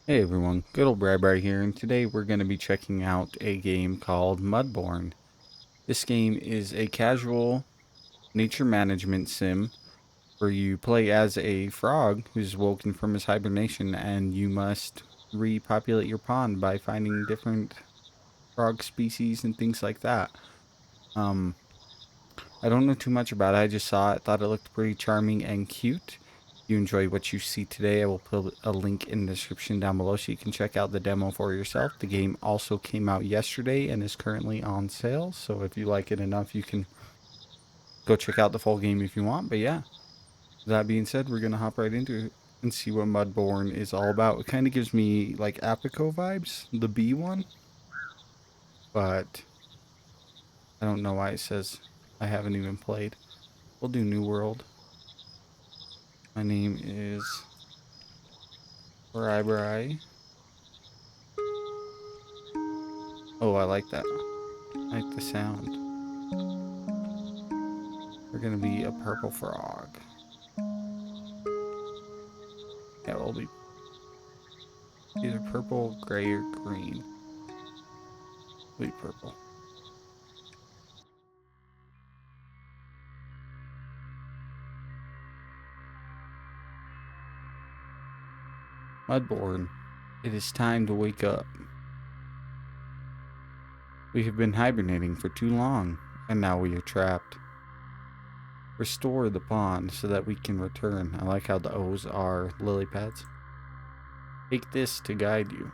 Hey everyone, good old Bri here, and today we're going to be checking out a game called Mudborne. This game is a casual nature management sim where you play as a frog who's woken from his hibernation, and you must repopulate your pond by finding different frog species and things like that. Um, I don't know too much about it. I just saw it, thought it looked pretty charming and cute. If you enjoy what you see today, I will put a link in the description down below so you can check out the demo for yourself. The game also came out yesterday and is currently on sale. So if you like it enough, you can go check out the full game if you want. But yeah, that being said, we're going to hop right into it and see what Mudborne is all about. It kind of gives me like Apico vibes, the bee one, but I don't know why it says I haven't even played. We'll do New World. My name is Bri. Oh, I like that. I like the sound. We're gonna be a purple frog. Yeah, we'll be either purple, gray, or green. We'll be purple. Mudborne, it is time to wake up. We have been hibernating for too long, and now we are trapped. Restore the pond so that we can return. I like how the O's are lily pads. Take this to guide you.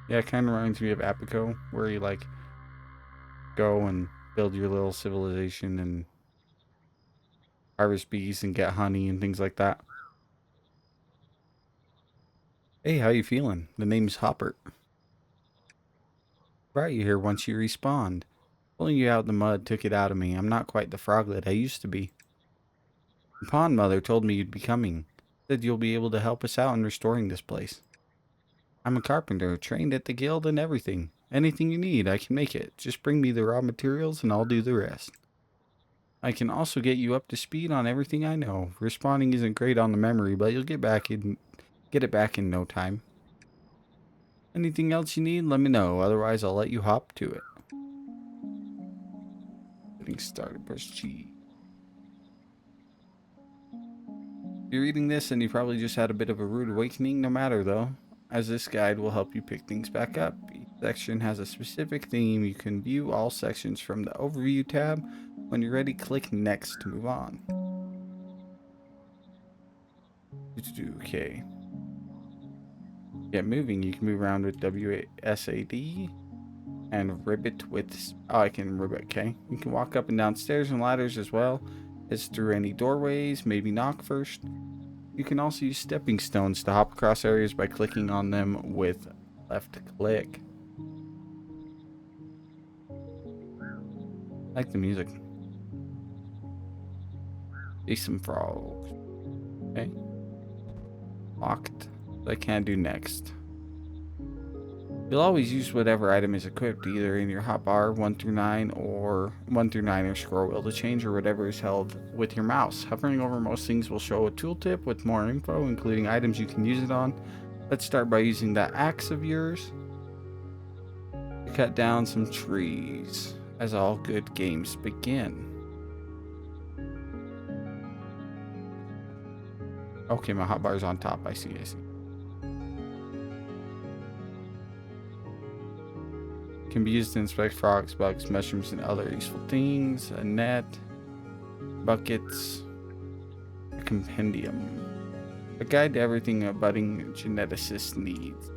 Yeah, it kind of reminds me of Apico, where you like go and build your little civilization and harvest bees and get honey and things like that. Hey, how you feeling? The name's Hopper. Brought you here once you respawned. Pulling you out of the mud took it out of me. I'm not quite the froglet I used to be. The pond mother told me you'd be coming. Said you'll be able to help us out in restoring this place. I'm a carpenter, trained at the guild and everything. Anything you need, I can make it. Just bring me the raw materials and I'll do the rest. I can also get you up to speed on everything I know. Responding isn't great on the memory, but you'll get it back in no time. Anything else you need, let me know. Otherwise, I'll let you hop to it. Getting started, press G. If you're reading this and you probably just had a bit of a rude awakening, no matter though, as this guide will help you pick things back up. Each section has a specific theme. You can view all sections from the Overview tab. When you're ready, click Next to move on. Okay. Get moving. You can move around with WSAD and ribbit with... Oh, I can ribbit, okay. You can walk up and down stairs and ladders as well as through any doorways, maybe knock first. You can also use stepping stones to hop across areas by clicking on them with left click. I like the music. See some frogs. Okay. Locked. I can't do next. You'll always use whatever item is equipped, either in your hotbar 1 through 9 or 1 through 9 or scroll wheel to change, or whatever is held with your mouse. Hovering over most things will show a tooltip with more info, including items you can use it on. Let's start by using that axe of yours to cut down some trees, as all good games begin. Okay, my hotbar's on top. I see. Can be used to inspect frogs, bugs, mushrooms, and other useful things. A net, buckets, a compendium, a guide to everything a budding geneticist needs.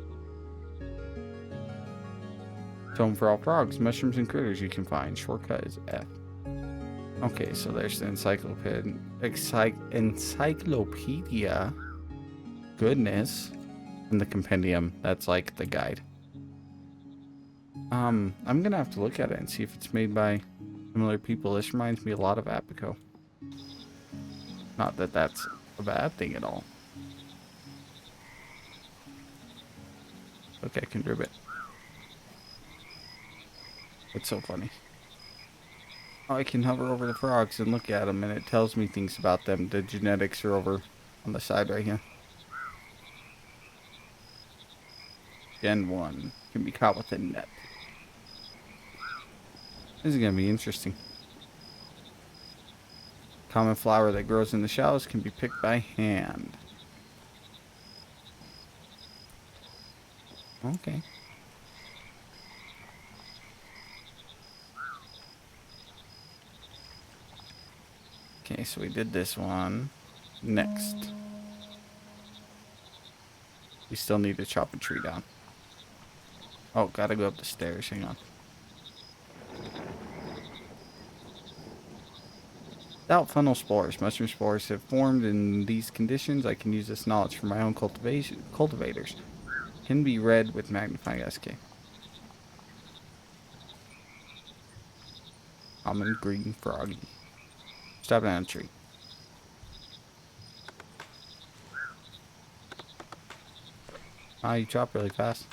Tome for all frogs, mushrooms, and critters you can find. Shortcut is F. Okay, so there's the encyclopedia. Goodness. And the compendium. That's like the guide. I'm gonna have to look at it and see if it's made by similar people. This reminds me a lot of Apico. Not that that's a bad thing at all. Okay, I can ribbit. It's so funny. Oh, I can hover over the frogs and look at them, and it tells me things about them. The genetics are over on the side right here. Gen 1 can be caught with a net. This is going to be interesting. Common flower that grows in the shallows can be picked by hand. Okay. Okay, so we did this one. Next. We still need to chop a tree down. Oh, gotta go up the stairs. Hang on. Without funnel spores, mushroom spores have formed in these conditions. I can use this knowledge for my own cultivators. Can be read with magnifying SK. Common green froggy. Stop down a tree. Ah, you chop really fast.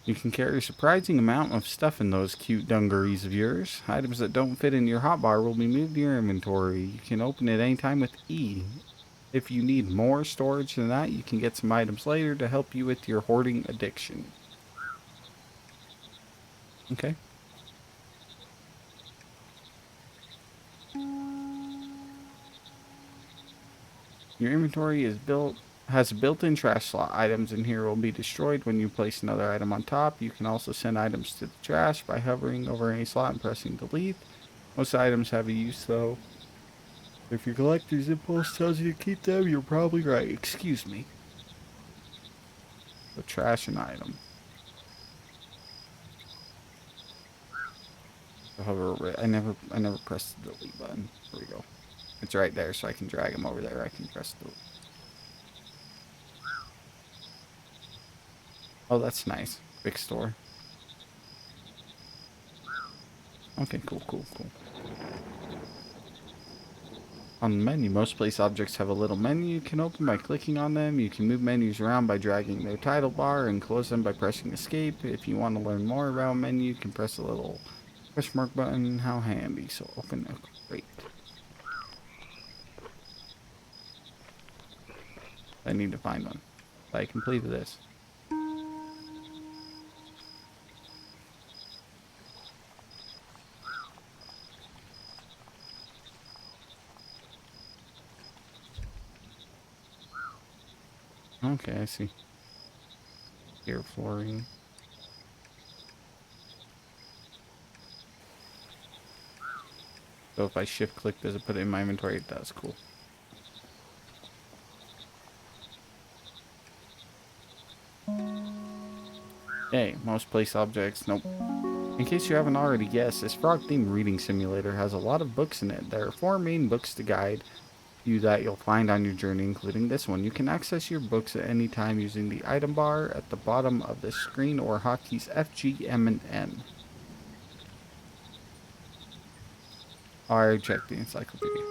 You can carry a surprising amount of stuff in those cute dungarees of yours. Items that don't fit in your hotbar will be moved to your inventory. You can open it anytime with E. If you need more storage than that, you can get some items later to help you with your hoarding addiction. Okay. Your inventory has a built-in trash slot. Items in here will be destroyed when you place another item on top. You can also send items to the trash by hovering over any slot and pressing delete. Most items have a use though. If your collector's impulse tells you to keep them, you're probably right. Excuse me. So trash an item. So hover over it. I never pressed the delete button. There we go. It's right there, so I can drag him over there. I can press delete. Oh, that's nice. Big store. Okay, cool. On the menu, most place objects have a little menu you can open by clicking on them. You can move menus around by dragging their title bar and close them by pressing escape. If you want to learn more about a menu, you can press the little question mark button. How handy. So open a crate. I need to find one. I completed this. Okay, I see. Here flooring. So if I shift click, does it put it in my inventory? It does. Cool. Okay, most place objects. Nope. In case you haven't already guessed, this frog-themed reading simulator has a lot of books in it. There are 4 main books to guide you that you'll find on your journey, including this one. You can access your books at any time using the item bar at the bottom of the screen or hotkeys F, G, M, and N. Alright, check the encyclopedia.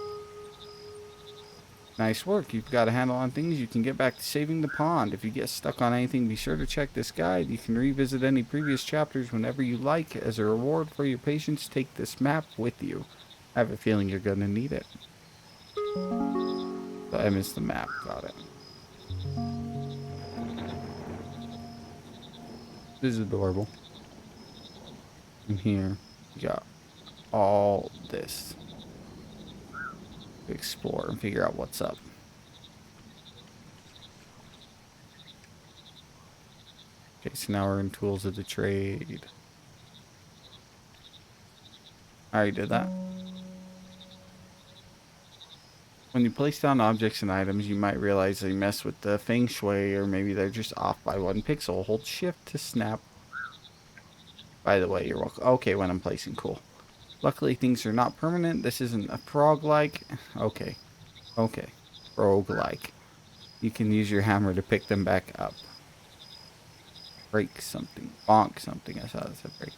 Nice work. You've got a handle on things. You can get back to saving the pond. If you get stuck on anything, be sure to check this guide. You can revisit any previous chapters whenever you like. As a reward for your patience, take this map with you. I have a feeling you're going to need it. So I missed the map. Got it. This is adorable. In here, we got all this to explore and figure out what's up. Okay, so now we're in tools of the trade. I already did that. When you place down objects and items, you might realize they mess with the feng shui, or maybe they're just off by 1 pixel. Hold shift to snap. By the way, you're welcome. Okay, when I'm placing, cool. Luckily, things are not permanent. This isn't a frog-like. Okay. Frog-like. You can use your hammer to pick them back up. Break something. Bonk something. I saw that said break.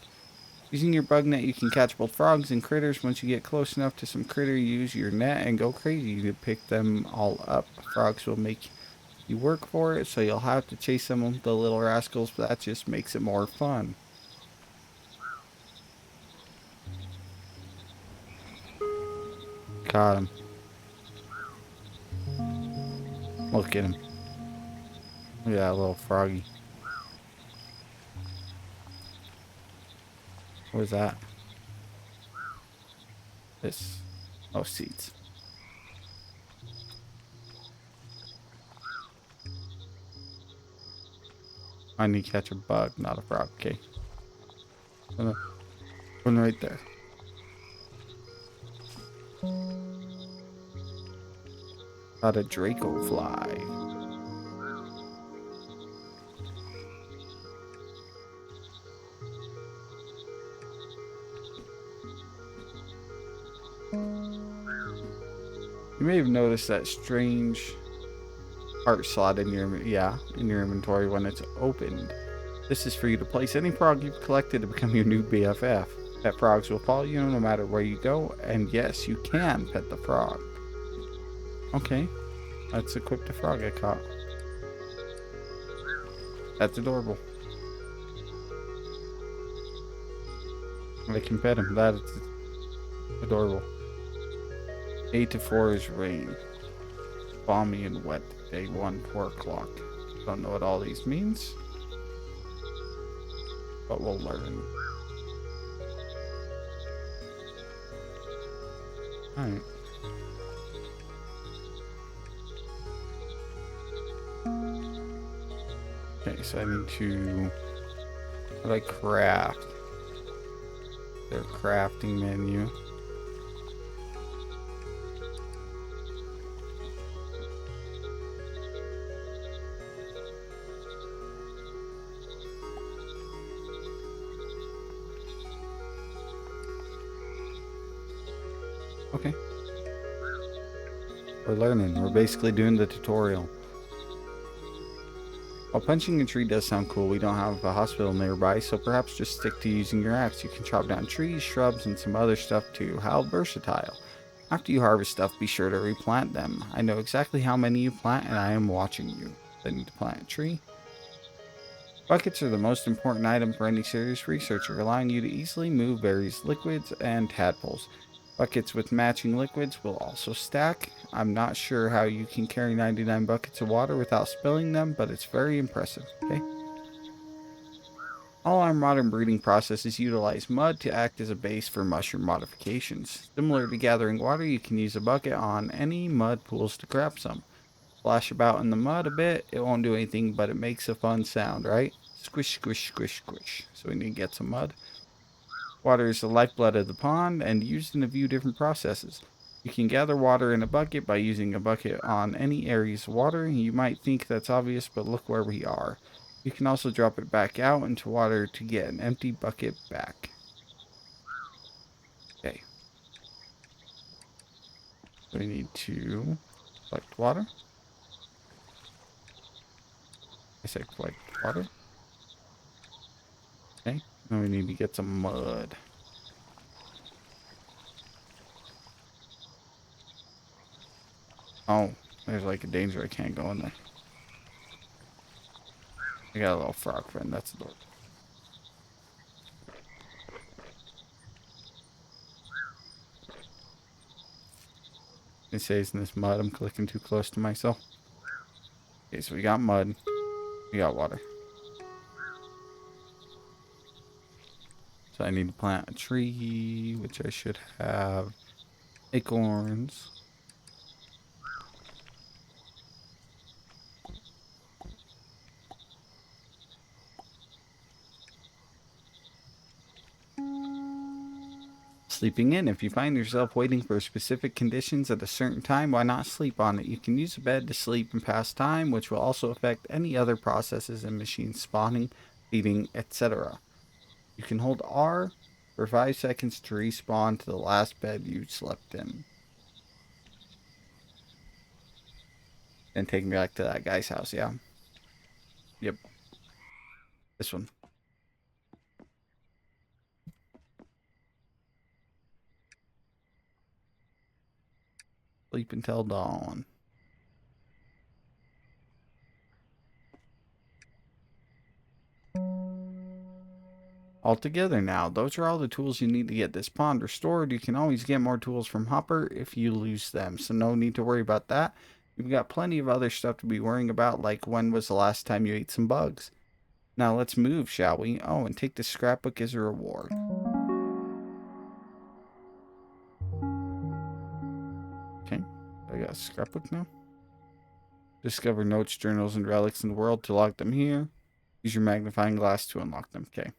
Using your bug net, you can catch both frogs and critters. Once you get close enough to some critter, use your net and go crazy to pick them all up. Frogs will make you work for it, so you'll have to chase them, the little rascals, but that just makes it more fun. Got him. Look at him. Look at that little froggy. What is that? This. Oh, seeds. I need to catch a bug, not a frog. Okay. One right there. Got a Draco fly. You may have noticed that strange heart slot in your inventory when it's opened. This is for you to place any frog you've collected to become your new BFF. Pet frogs will follow you no matter where you go, and yes, you can pet the frog. Okay, let's equip the frog I caught. That's adorable. I can pet him. That is adorable. 8 to 4 is rain. Balmy and wet. Day 1, 4 o'clock. Don't know what all these means, but we'll learn. Alright. Okay, so I need to... What do I craft? Their crafting menu. Okay. We're learning. We're basically doing the tutorial. While punching a tree does sound cool, we don't have a hospital nearby, so perhaps just stick to using your axe. You can chop down trees, shrubs, and some other stuff too. How versatile. After you harvest stuff, be sure to replant them. I know exactly how many you plant, and I am watching you. I need to plant a tree. Buckets are the most important item for any serious researcher, allowing you to easily move various liquids and tadpoles. Buckets with matching liquids will also stack. I'm not sure how you can carry 99 buckets of water without spilling them, but it's very impressive. Okay. All our modern breeding processes utilize mud to act as a base for mushroom modifications. Similar to gathering water, you can use a bucket on any mud pools to grab some. Splash about in the mud a bit, it won't do anything, but it makes a fun sound, right? Squish, squish, squish, squish. So we need to get some mud. Water is the lifeblood of the pond and used in a few different processes. You can gather water in a bucket by using a bucket on any areas of water. You might think that's obvious, but look where we are. You can also drop it back out into water to get an empty bucket back. Okay. So we need to collect water. I said collect water. Okay. Now we need to get some mud. Oh, there's like a danger I can't go in there. I got a little frog friend. That's adorable. It says in this mud, I'm clicking too close to myself. Okay, so we got mud. We got water. So I need to plant a tree, which I should have acorns. Sleeping in. If you find yourself waiting for specific conditions at a certain time, why not sleep on it? You can use a bed to sleep and pass time, which will also affect any other processes in machines spawning, feeding, etc. You can hold R for 5 seconds to respawn to the last bed you slept in. And take me back to that guy's house, yeah? Yep. This one. Sleep until dawn. All together now. Those are all the tools you need to get this pond restored. You can always get more tools from Hopper if you lose them, so no need to worry about that. You've got plenty of other stuff to be worrying about, like when was the last time you ate some bugs. Now let's move, shall we? Oh, and take the scrapbook as a reward. Okay, I got a scrapbook now. Discover notes, journals, and relics in the world to log them here. Use your magnifying glass to unlock them. Okay.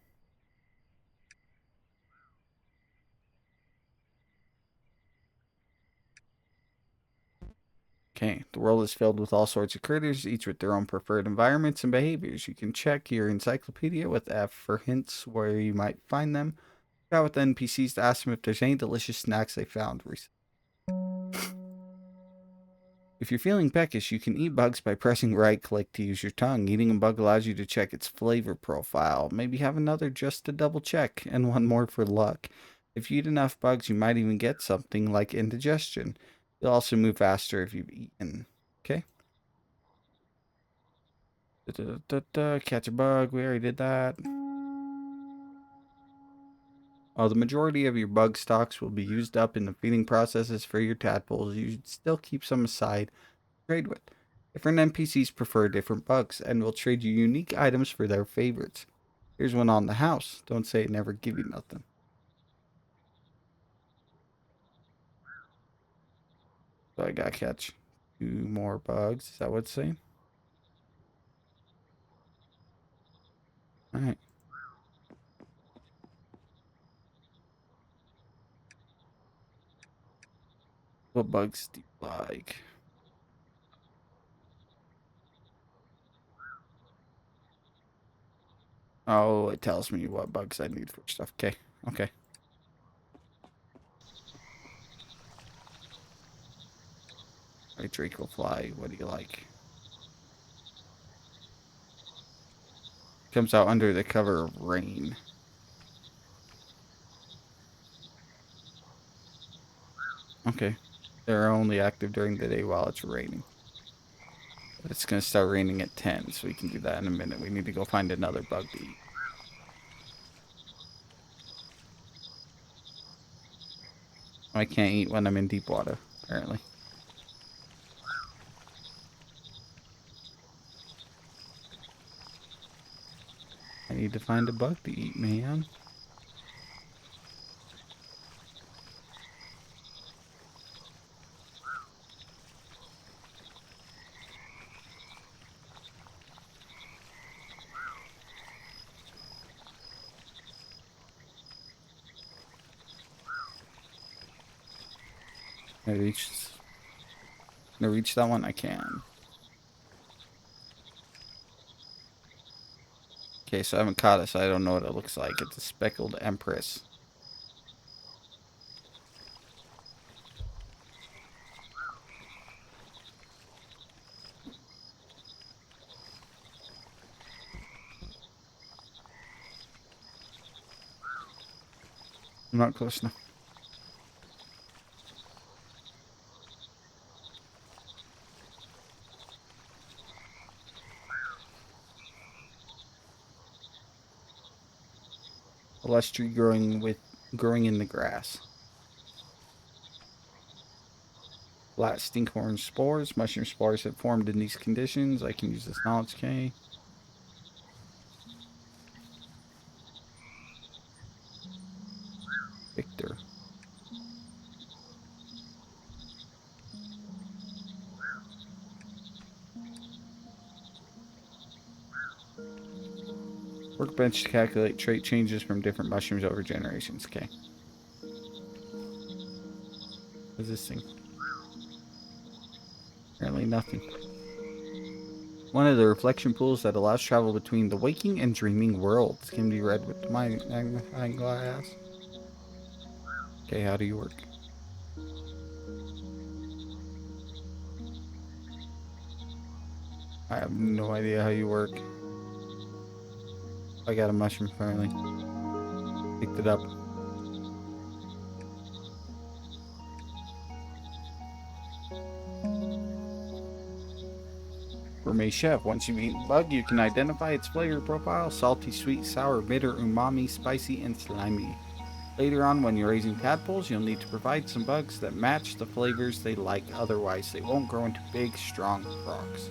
Okay, the world is filled with all sorts of critters, each with their own preferred environments and behaviors. You can check your encyclopedia with F for hints where you might find them. Chat with NPCs to ask them if there's any delicious snacks they found recently. If you're feeling peckish, you can eat bugs by pressing right click to use your tongue. Eating a bug allows you to check its flavor profile. Maybe have another just to double check, and one more for luck. If you eat enough bugs, you might even get something like indigestion. You'll also move faster if you've eaten. Okay? Catch a bug. We already did that. The majority of your bug stocks will be used up in the feeding processes for your tadpoles. You should still keep some aside to trade with. Different NPCs prefer different bugs and will trade you unique items for their favorites. Here's one on the house. Don't say it never give you nothing. So I gotta catch 2 more bugs. Is that what it's saying? Alright. What bugs do you like? Oh, it tells me what bugs I need for stuff. Okay. Okay. Alright, Draco fly. What do you like? Comes out under the cover of rain. Okay. They're only active during the day while it's raining. But it's going to start raining at 10, so we can do that in a minute. We need to go find another bug to eat. I can't eat when I'm in deep water, apparently. I need to find a bug to eat, man. Can I reach that one? I can. Okay, so I haven't caught it, so I don't know what it looks like. It's a speckled empress. I'm not close enough. A lush tree growing in the grass. Flat stinkhorn spores. Mushroom spores have formed in these conditions. I can use this knowledge K. Victor. Workbench to calculate trait changes from different mushrooms over generations. Okay. What's this thing? Apparently nothing. One of the reflection pools that allows travel between the waking and dreaming worlds can be read with my magnifying glass. Okay, how do you work? I have no idea how you work. I got a mushroom apparently. Picked it up. Gourmet chef. Once you've eaten bug, you can identify its flavor profile: salty, sweet, sour, bitter, umami, spicy, and slimy. Later on, when you're raising tadpoles, you'll need to provide some bugs that match the flavors they like, otherwise they won't grow into big, strong frogs.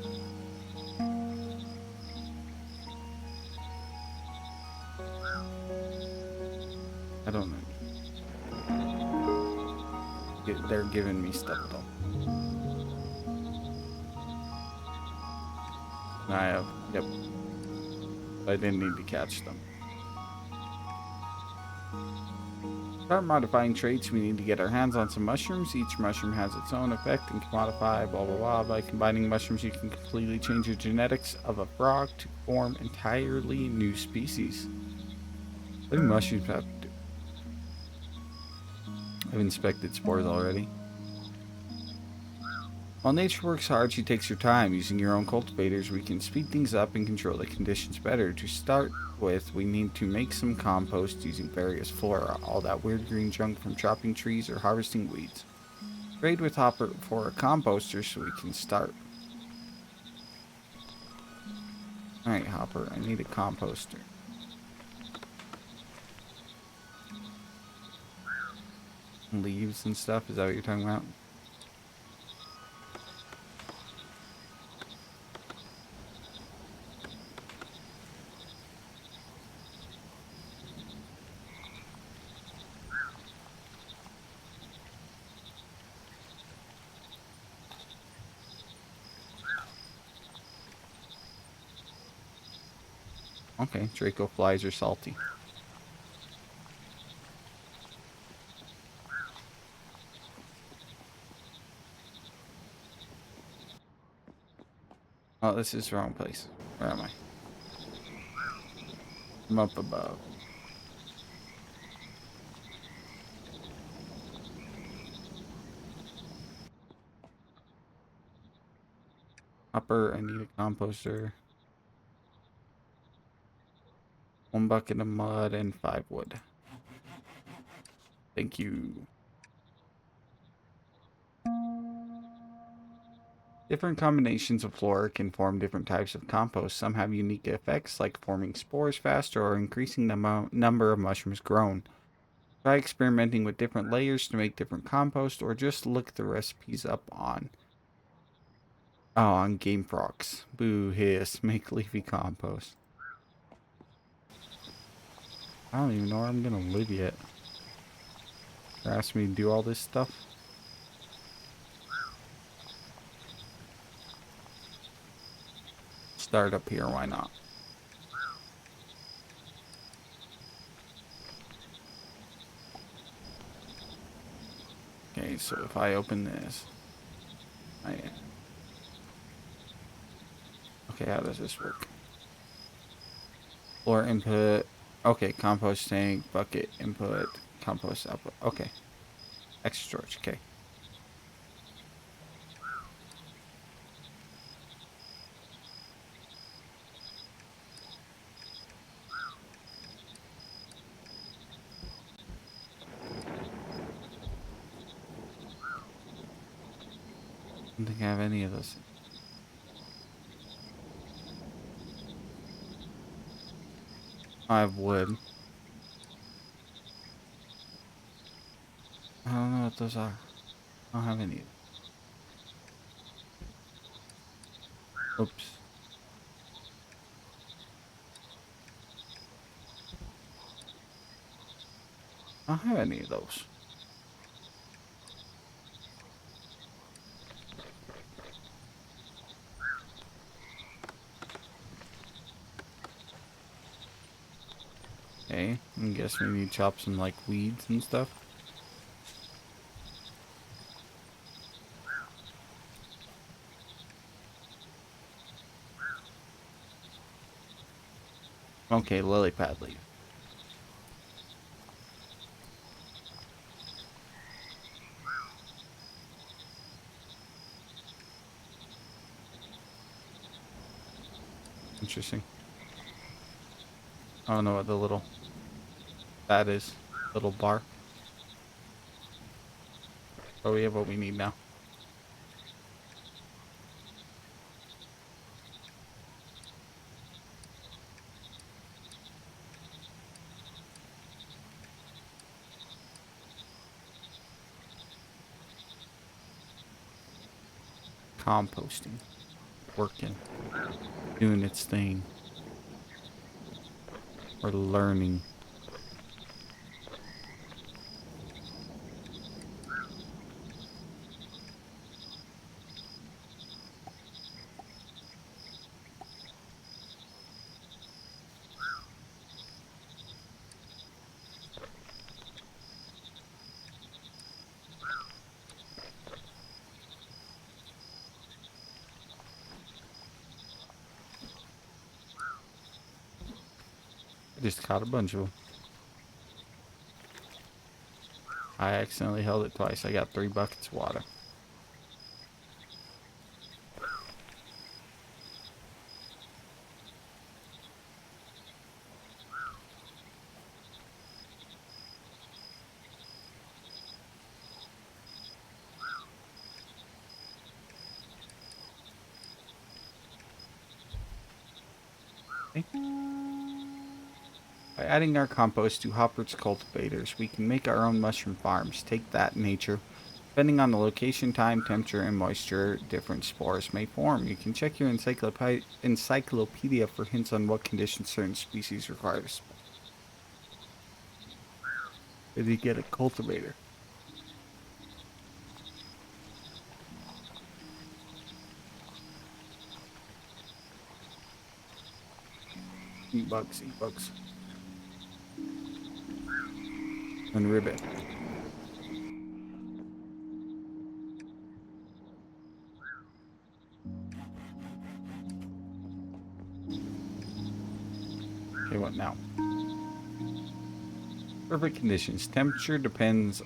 I don't know. They're giving me stuff though. I have, yep. I didn't need to catch them. Start modifying traits, we need to get our hands on some mushrooms. Each mushroom has its own effect and can modify, blah blah blah. By combining mushrooms, you can completely change the genetics of a frog to form entirely new species. What do mushrooms have to do? I've inspected spores already. While nature works hard, she takes her time. Using your own cultivators, we can speed things up and control the conditions better. To start with, we need to make some compost using various flora, all that weird green junk from chopping trees or harvesting weeds. Trade with Hopper for a composter so we can start. Alright, Hopper, I need a composter. Leaves and stuff, is that what you're talking about? Okay, Draco flies are salty. Oh, this is the wrong place. Where am I? I'm up above. Hopper, I need a composter. 1 bucket of mud and 5 wood. Thank you. Different combinations of flora can form different types of compost. Some have unique effects like forming spores faster or increasing the number of mushrooms grown. Try experimenting with different layers to make different compost, or just look the recipes up on Game Frogs. Boo hiss, make leafy compost. I don't even know where I'm gonna live yet. They're asking me to do all this stuff. Start up here, why not? Okay, so if I open this, okay, how does this work? Floor input, okay, compost tank, bucket input, compost output, okay. Extra storage, okay. I don't think I have any of those. I have wood. I don't know what those are. I don't have any. Oops. I don't have any of those. Okay, I guess we need to chop some like weeds and stuff. Okay, lily pad leaf. Interesting. I don't know what the little that is. Little bar. Oh, we have what we need now. composting, working, doing its thing, or learning. I just caught a bunch of them. I accidentally held it twice. I got 3 buckets of water. Okay. By adding our compost to Hopper's cultivators, we can make our own mushroom farms. Take that, nature. Depending on the location, time, temperature, and moisture, different spores may form. You can check your encyclopedia for hints on what conditions certain species require. Did he get a cultivator? Eat bugs, eat bugs. And ribbit. Okay, what now? Perfect conditions. Temperature depends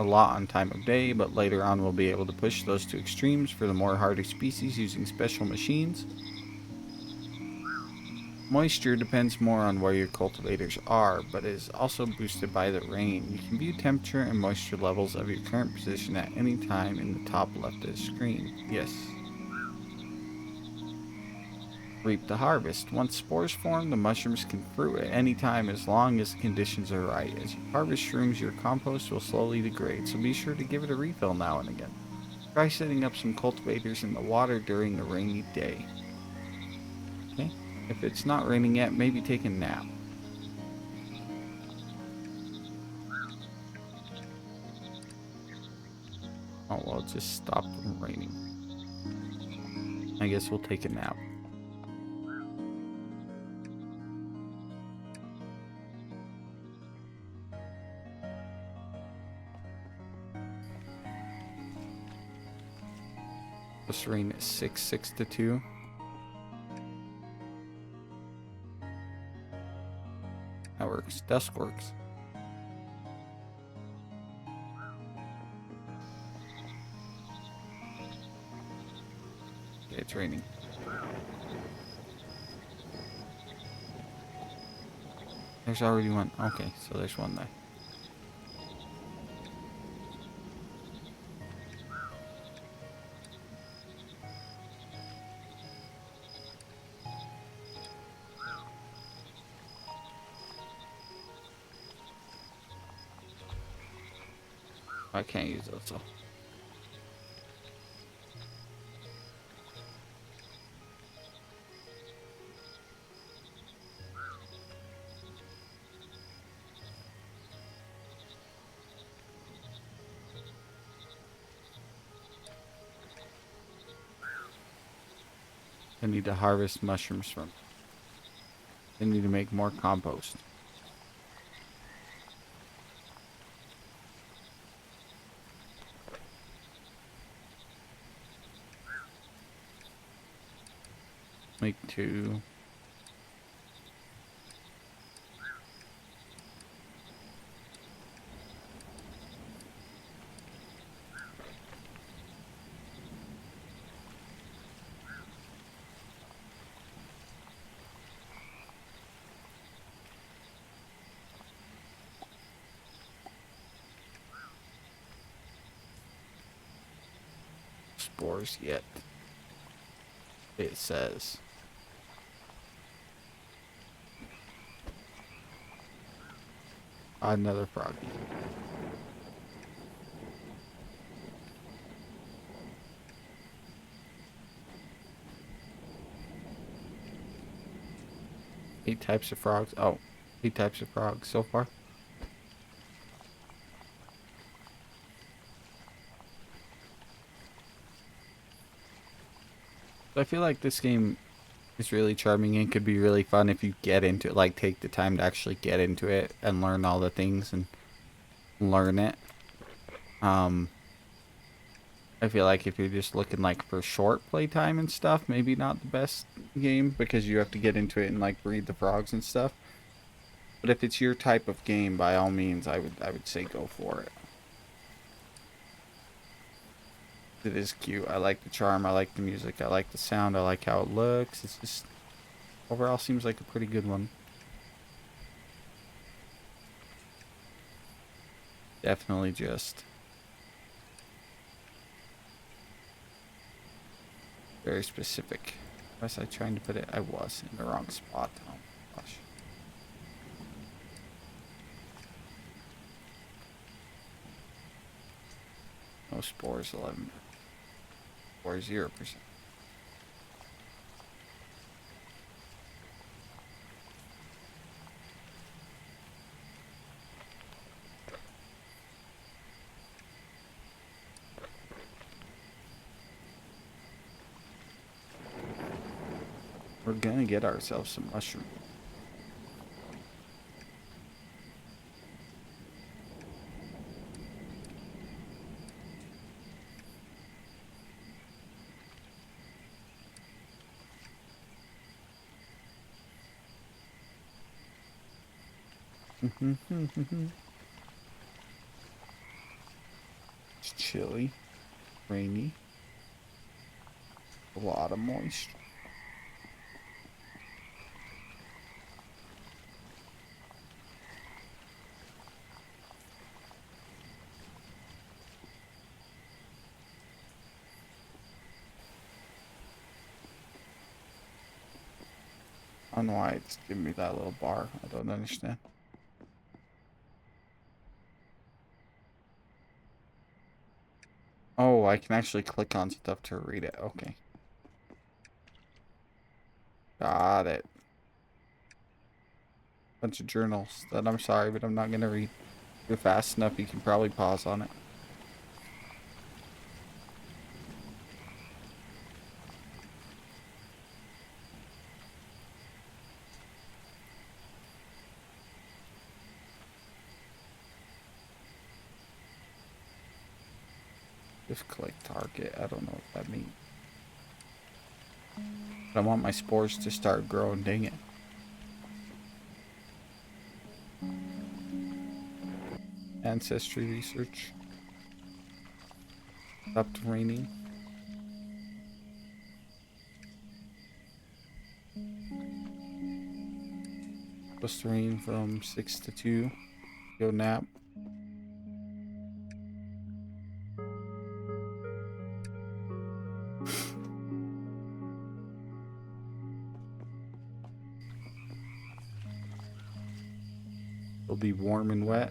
a lot on time of day, but later on we'll be able to push those to extremes for the more hardy species using special machines. Moisture depends more on where your cultivators are, but is also boosted by the rain. You can view temperature and moisture levels of your current position at any time in the top left of the screen. Yes. Reap the harvest. Once spores form, the mushrooms can fruit at any time as long as the conditions are right. As you harvest shrooms, your compost will slowly degrade, so be sure to give it a refill now and again. Try setting up some cultivators in the water during a rainy day. Okay? If it's not raining yet, maybe take a nap. Oh, well, it just stopped from raining. I guess we'll take a nap. This rain is 6 to 2. That works. Dusk works. Okay, it's raining. There's already one. Okay, so there's one there. I can't use those, so. I need to harvest mushrooms from. I need to make more compost. Make 2. Spores yet. It says. Another froggy. 8 types of frogs. Oh, 8 types of frogs so far. So I feel like this game is really charming and could be really fun if you get into it, like take the time to actually get into it and learn all the things and learn it. Um, I feel like if you're just looking like for short playtime and stuff, maybe not the best game because you have to get into it and like breed the frogs and stuff. But if it's your type of game, by all means, I would say go for it. It is cute. I like the charm. I like the music. I like the sound. I like how it looks. It's just overall seems like a pretty good one. Definitely just very specific. Was I trying to put it? I was in the wrong spot. Oh my gosh. No spores, 11. Or 0%. We're gonna get ourselves some mushrooms. It's chilly, rainy, a lot of moisture. I don't know why it's giving me that little bar. I don't understand. Oh, I can actually click on stuff to read it. Okay. Got it. Bunch of journals that I'm sorry, but I'm not gonna read. If you're fast enough, you can probably pause on it. Just click target. I don't know what that means. But I want my spores to start growing. Dang it. Ancestry research. Stopped raining. Supposed to rain from 6 to 2. Go nap. It'll be warm and wet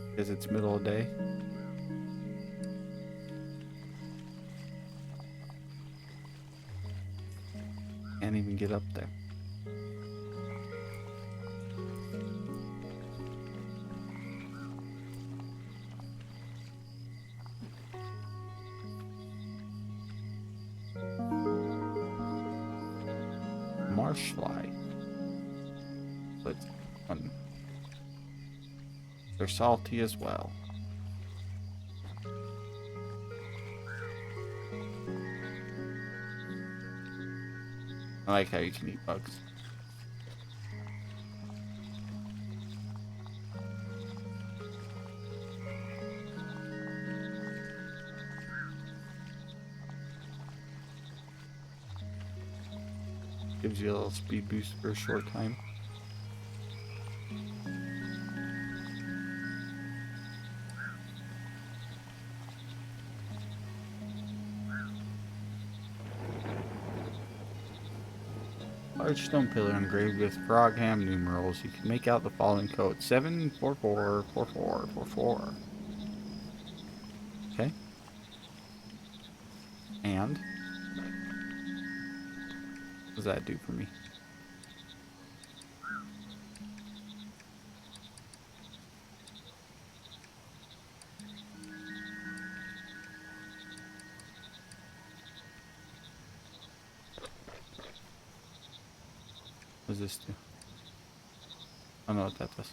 because it's middle of the day. Can't even get up there. Marsh fly. But they're salty as well. I like how you can eat bugs. Gives you a little speed boost for a short time. Large stone pillar engraved with frog ham numerals. You can make out the following code: 7444444. Okay. And what does that do for me? What does this do? I don't know what that does.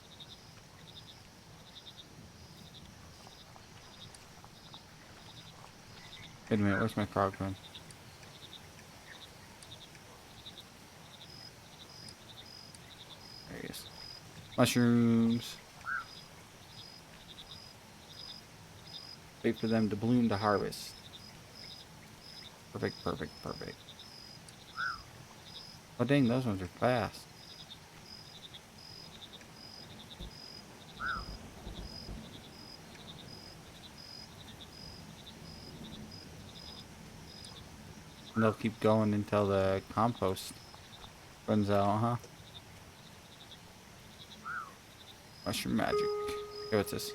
Wait a minute, where's my frog going? There he is. Mushrooms. Wait for them to bloom to harvest. Perfect, perfect, perfect. Oh dang, those ones are fast. And they'll keep going until the compost runs out, huh? Mushroom magic. Okay, what's this?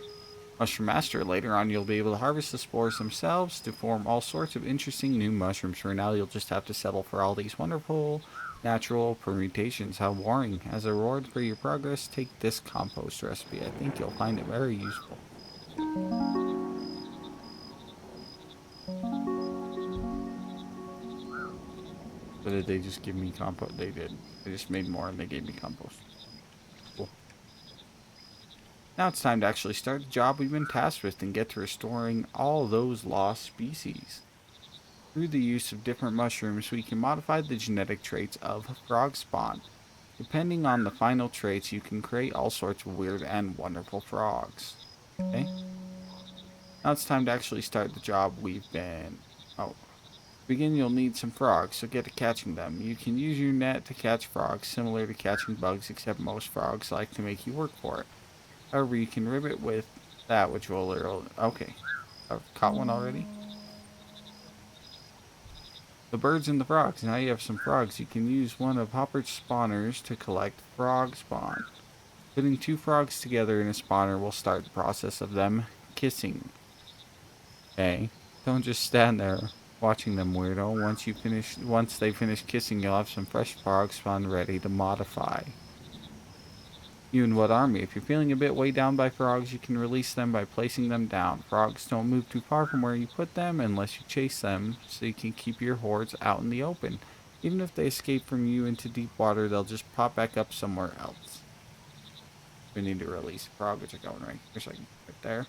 Mushroom Master. Later on, you'll be able to harvest the spores themselves to form all sorts of interesting new mushrooms. For now, you'll just have to settle for all these wonderful natural permutations. How boring. As a reward for your progress, take this compost recipe. I think you'll find it very useful. But did they just give me compost? They did. They just made more and they gave me compost. Cool. Now it's time to actually start the job we've been tasked with and get to restoring all those lost species. Through the use of different mushrooms, we can modify the genetic traits of frog spawn. Depending on the final traits, you can create all sorts of weird and wonderful frogs. Okay? Now it's time to actually start the job we've been... Oh. To begin, you'll need some frogs, so get to catching them. You can use your net to catch frogs, similar to catching bugs, except most frogs like to make you work for it. However, you can rib it with that, which will literally... Okay. I've caught one already. The birds and the frogs. Now you have some frogs. You can use one of Hopper's spawners to collect frog spawn. Putting two frogs together in a spawner will start the process of them kissing. Okay. Don't just stand there watching them, weirdo. Once they finish kissing, you'll have some fresh frogs spawn ready to modify. You and what army? If you're feeling a bit weighed down by frogs, you can release them by placing them down. Frogs don't move too far from where you put them unless you chase them, so you can keep your hordes out in the open. Even if they escape from you into deep water, they'll just pop back up somewhere else. We need to release a frog, which are going right here, so I can put it there.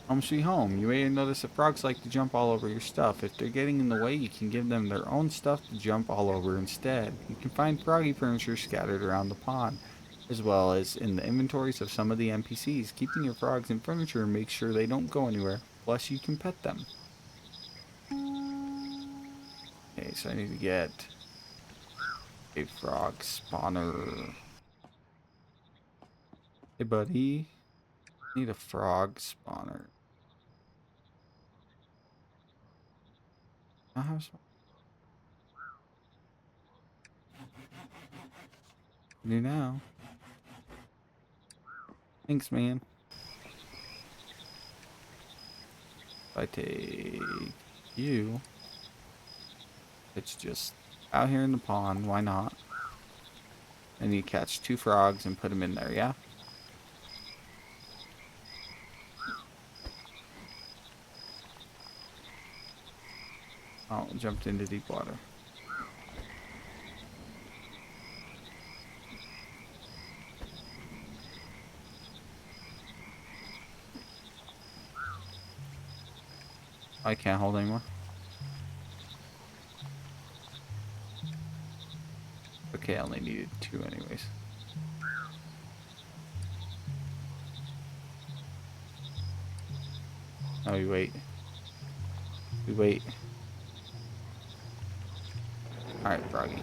Home sweet home. You may notice that frogs like to jump all over your stuff. If they're getting in the way, you can give them their own stuff to jump all over instead. You can find froggy furniture scattered around the pond, as well as in the inventories of some of the NPCs. Keeping your frogs in furniture makes sure they don't go anywhere. Plus, you can pet them. Okay, so I need to get a frog spawner. Hey, buddy. Need a frog spawner. I have some. Do now. Thanks, man. If I take you, it's just out here in the pond. Why not? And you catch two frogs and put them in there, yeah? Oh, jumped into deep water. I can't hold anymore. Okay, I only needed two anyways. Oh, we wait. We wait. Alright, froggy.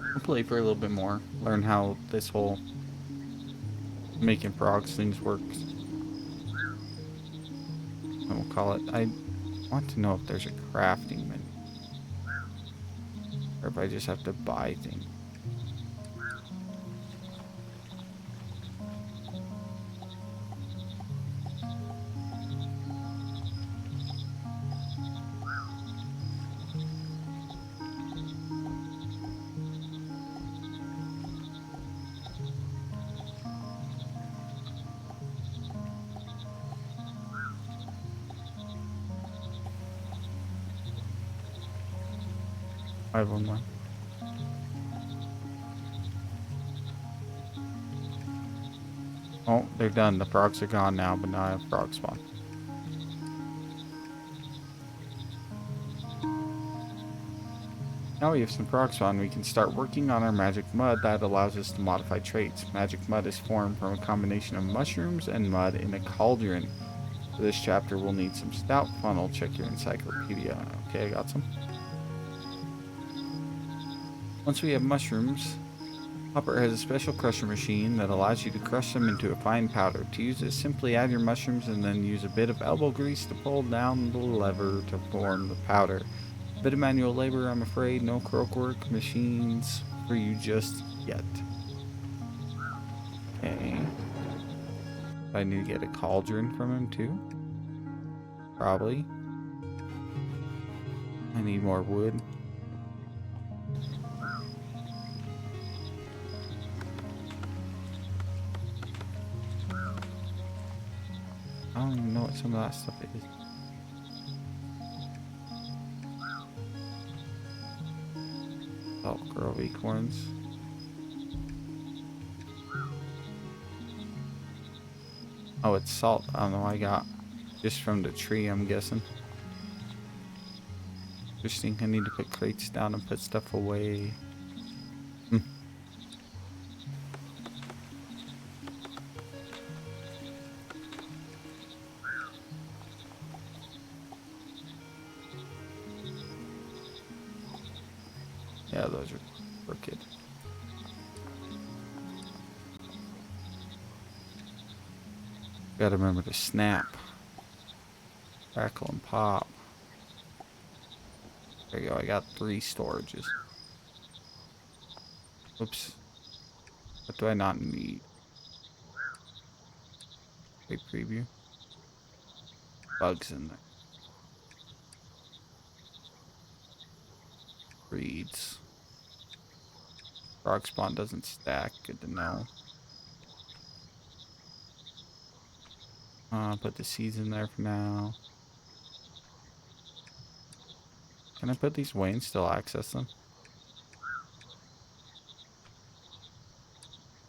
We'll play for a little bit more. Learn how this whole making frogs things works. And we'll call it. I want to know if there's a crafting menu. Or if I just have to buy things. 511. Oh, they're done. The frogs are gone now, but now I have frog spawn. Now we have some frog spawn, we can start working on our magic mud that allows us to modify traits. Magic mud is formed from a combination of mushrooms and mud in a cauldron. For this chapter, we'll need some stout funnel. Check your encyclopedia. Okay, I got some. Once we have mushrooms, Hopper has a special crusher machine that allows you to crush them into a fine powder. To use it, simply add your mushrooms and then use a bit of elbow grease to pull down the lever to form the powder. A bit of manual labor, I'm afraid. No croakwork machines for you just yet. Okay. I need to get a cauldron from him too. Probably. I need more wood. I don't even know what some of that stuff is. Salt grove acorns. Oh, it's salt. I don't know what I got. Just from the tree, I'm guessing. Interesting. I need to put crates down and put stuff away. Yeah, those are crooked. Gotta remember to snap. Crackle and pop. There you go. I got 3 storages. Oops. What do I not need? Quick preview. Bugs in there. Reeds. Frog spawn doesn't stack. Good to know. Put the seeds in there for now. Can I put these away and still access them?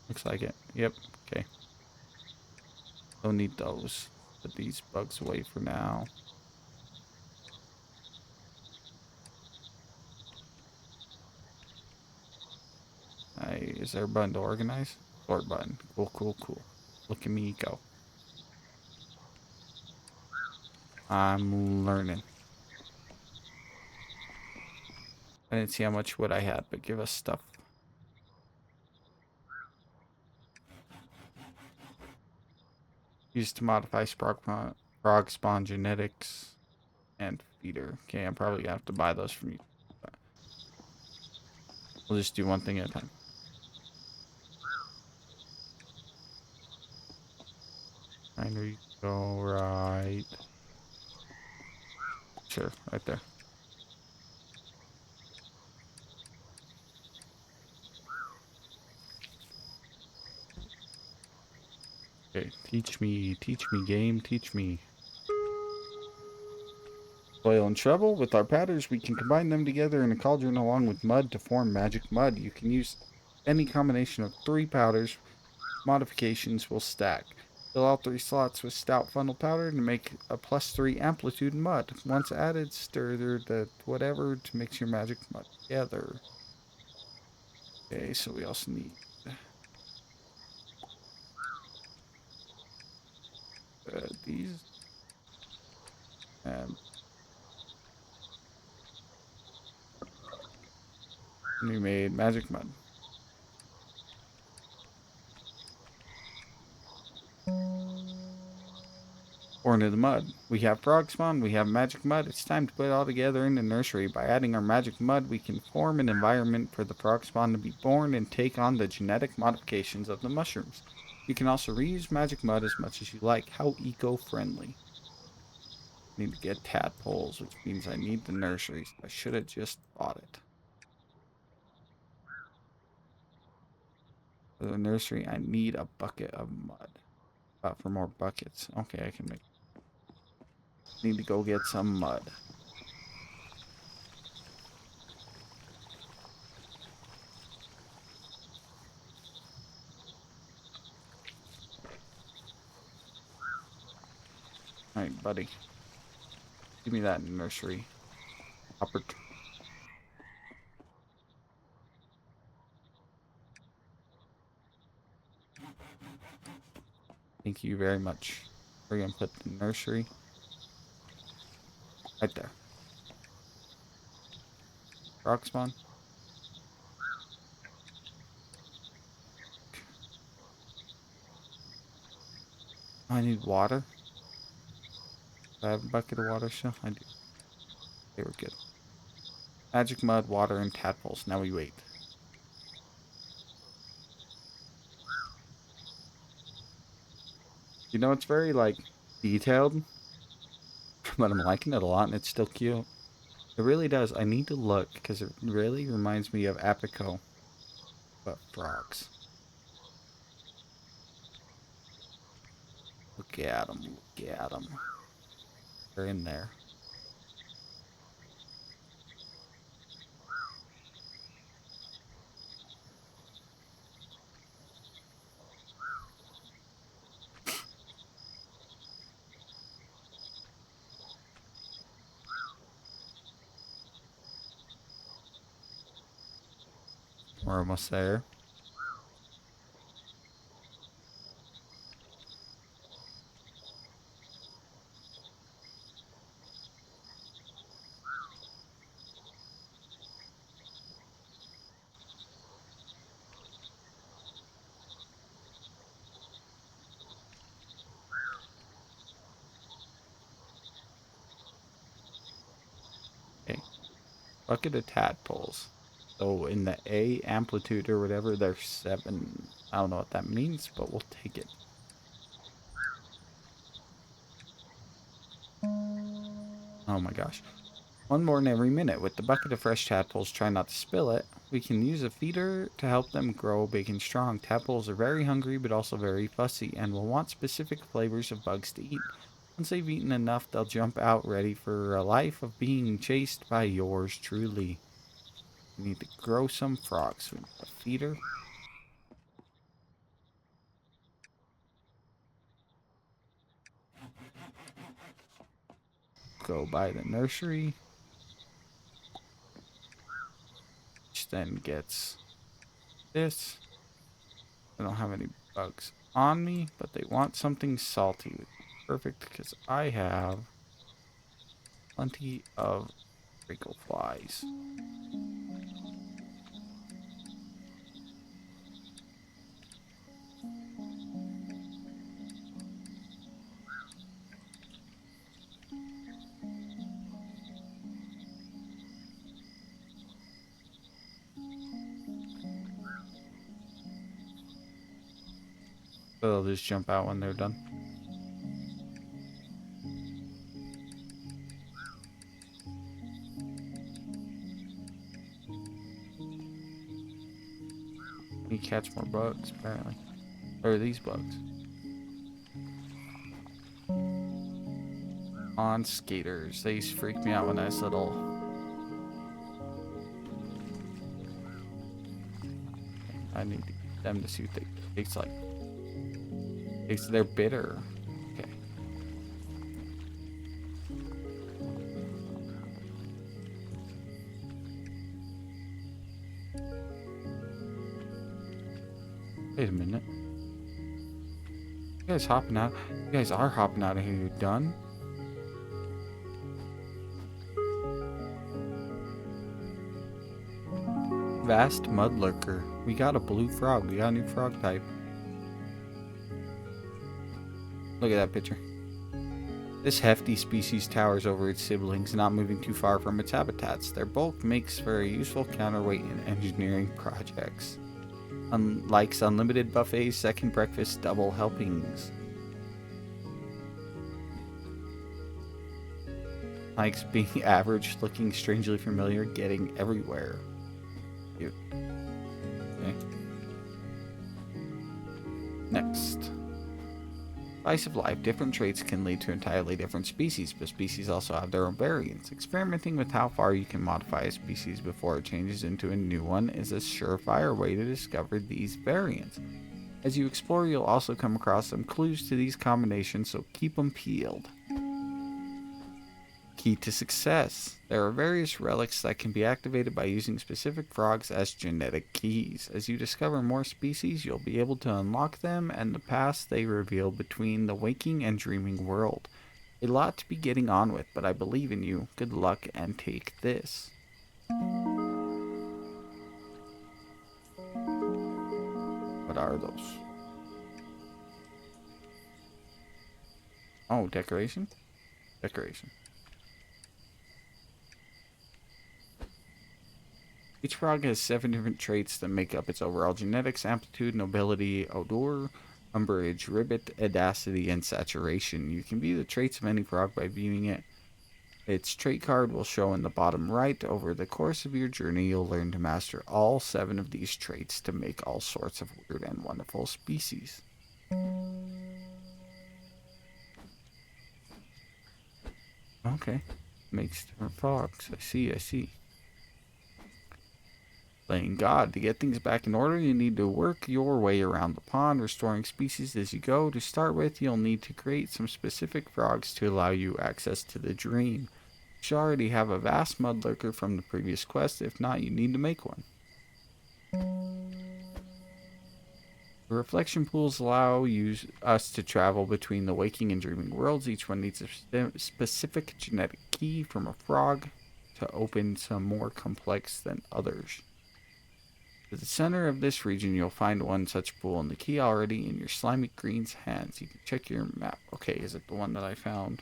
Looks like it. Yep. Okay. Don't need those. Put these bugs away for now. Is there a button to organize? Sort button. Cool, cool, cool. Look at me go. I'm learning. I didn't see how much wood I had, but give us stuff. Used to modify frog spawn genetics and feeder. Okay, I'm probably gonna have to buy those from you. But we'll just do one thing at a time. Binary go right. Sure, right there. Okay, teach me, game, teach me. Soil and trouble. With our powders, we can combine them together in a cauldron along with mud to form magic mud. You can use any combination of 3 powders. Modifications will stack. Fill out 3 slots with stout funnel powder to make a +3 amplitude mud. Once added, stir the whatever to mix your magic mud together. Okay, so we also need these. And we made magic mud. Or into the mud. We have frog spawn, we have magic mud. It's time to put it all together in the nursery. By adding our magic mud, we can form an environment for the frog spawn to be born and take on the genetic modifications of the mushrooms. You can also reuse magic mud as much as you like. How eco-friendly. Need to get tadpoles, which means I need the nurseries. I should have just bought it. For the nursery, I need a bucket of mud. For more buckets. Okay, I can make. Need to go get some mud. Alright, buddy. Give me that nursery. Thank you very much. We're gonna put the nursery right there. Rock spawn. I need water. Do I have a bucket of water still? I do. They were good. Magic mud, water, and tadpoles. Now we wait. You know, it's very, like, detailed. But I'm liking it a lot, and it's still cute. It really does. I need to look, because it really reminds me of Apico. But frogs. Look at them. Look at them. They're in there. We're almost there. Okay. Bucket of tadpoles. So in the A amplitude or whatever, there's 7. I don't know what that means, but we'll take it. Oh my gosh. One more in every minute. With the bucket of fresh tadpoles, try not to spill it. We can use a feeder to help them grow big and strong. Tadpoles are very hungry, but also very fussy, and will want specific flavors of bugs to eat. Once they've eaten enough, they'll jump out ready for a life of being chased by yours truly. We need to grow some frogs. We need a feeder. Go by the nursery. Which then gets this. I don't have any bugs on me, but they want something salty. Perfect, because I have plenty of wrinkle flies. So they'll just jump out when they're done. You catch more bugs, apparently. Or these bugs. On skaters. They used to freak me out when I was little. I need to eat them to see what they taste like. They're bitter. Okay. Wait a minute. You guys hopping out? You guys are hopping out of here. You done? Vast mud lurker. We got a blue frog. We got a new frog type. Look at that picture. This hefty species towers over its siblings, not moving too far from its habitats. Their bulk makes for a useful counterweight in engineering projects. Likes unlimited buffets, second breakfast, double helpings. Likes being average, looking strangely familiar, getting everywhere. Cute. Okay. Next. Slice of life. Different traits can lead to entirely different species, but species also have their own variants. Experimenting with how far you can modify a species before it changes into a new one is a surefire way to discover these variants. As you explore, you'll also come across some clues to these combinations, so keep them peeled. key to success. There are various relics that can be activated by using specific frogs as genetic keys. As you discover more species, you'll be able to unlock them and the paths they reveal between the waking and dreaming world. A lot to be getting on with, but I believe in you. Good luck and take this. What are those? Oh, decoration? Decoration. Each frog has 7 different traits that make up its overall genetics: amplitude, nobility, odor, umbrage, ribbit, audacity, and saturation. You can view the traits of any frog by viewing it. Its trait card will show in the bottom right. Over the course of your journey, you'll learn to master all 7 of these traits to make all sorts of weird and wonderful species. Okay. Makes different frogs. I see. Playing God. To get things back in order, you need to work your way around the pond, restoring species as you go. To start with, you'll need to create some specific frogs to allow you access to the dream. You should already have a vast mud lurker from the previous quest. If not, you need to make one. The reflection pools allow us to travel between the waking and dreaming worlds. Each one needs a specific genetic key from a frog to open some more complex than others. At the center of this region, you'll find one such pool and the key already in your slimy green's hands. You can check your map. Okay, is it the one that I found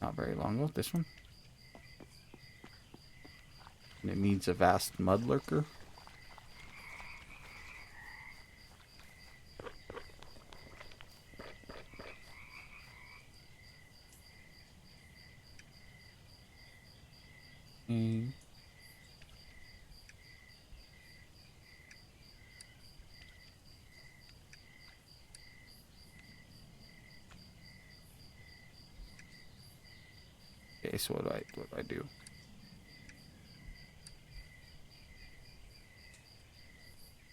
not very long ago? This one? And it needs a vast mud lurker. Okay, so what do I do?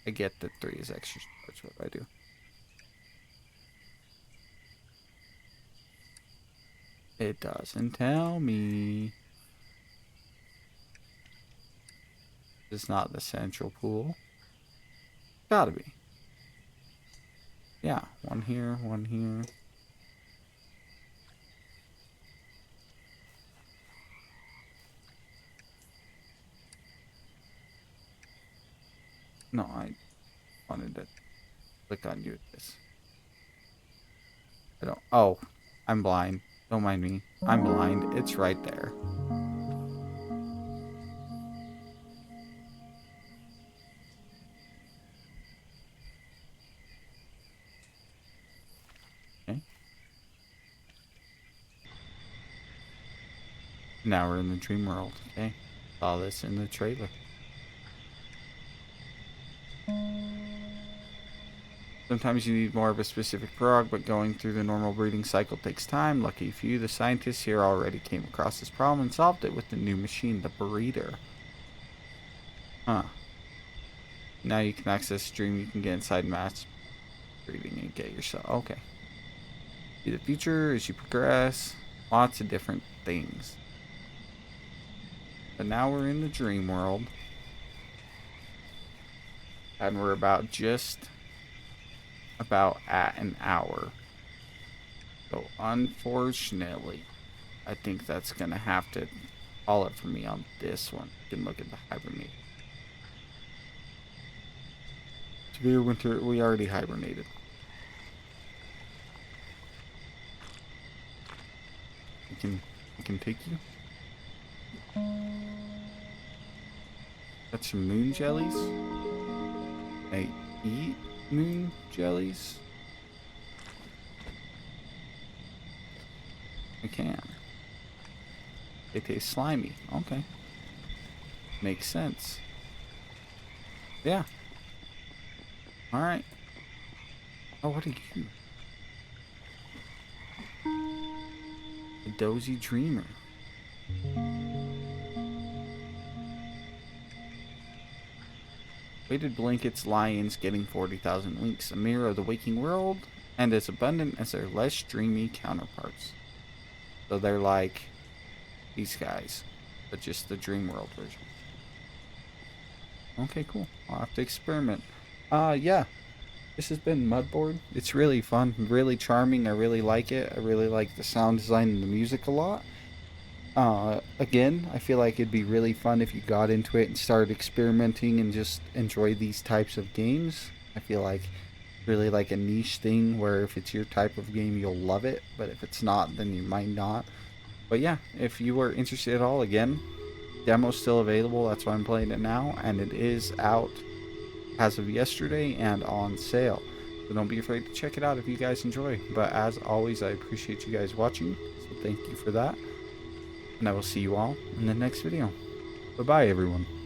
I get that 3 is extra charge. What do I do? It doesn't tell me. It's not the central pool. Gotta be. Yeah, one here, one here. No, I wanted to click on you at this. I don't. Oh, I'm blind. Don't mind me. I'm blind. It's right there. Okay. Now we're in the dream world. Okay. Saw this in the trailer. Sometimes you need more of a specific frog, but going through the normal breeding cycle takes time. Lucky for you, the scientists here already came across this problem and solved it with the new machine, the breeder. Huh. Now you can access the dream. You can get inside mass breeding and get yourself. Okay. See the future as you progress. Lots of different things. But now we're in the dream world. And we're about at an hour. So unfortunately, I think that's gonna have to call it for me on this one. You can look at the hibernate. Severe winter, we already hibernated. I can take you. Got some moon jellies. I eat moon jellies. I can. They taste slimy. Okay. Makes sense. Yeah. Alright. Oh, what are you? A dozy dreamer. Weighted blankets, lions getting 40,000 winks, a mirror of the waking world, and as abundant as their less dreamy counterparts. So they're like these guys, but just the dream world version. Okay, cool. I'll have to experiment. Yeah. This has been Mudboard. It's really fun, really charming. I really like it. I really like the sound design and the music a lot. Again, I feel like it'd be really fun if you got into it and started experimenting and just enjoy these types of games. I feel like really like a niche thing where if it's your type of game, you'll love it, but if it's not, then you might not. But yeah, if you were interested at all, again, demo's still available. That's why I'm playing it now, and it is out as of yesterday and on sale. So don't be afraid to check it out if you guys enjoy. But as always, I appreciate you guys watching, so thank you for that. And I will see you all in the next video. Bye-bye, everyone.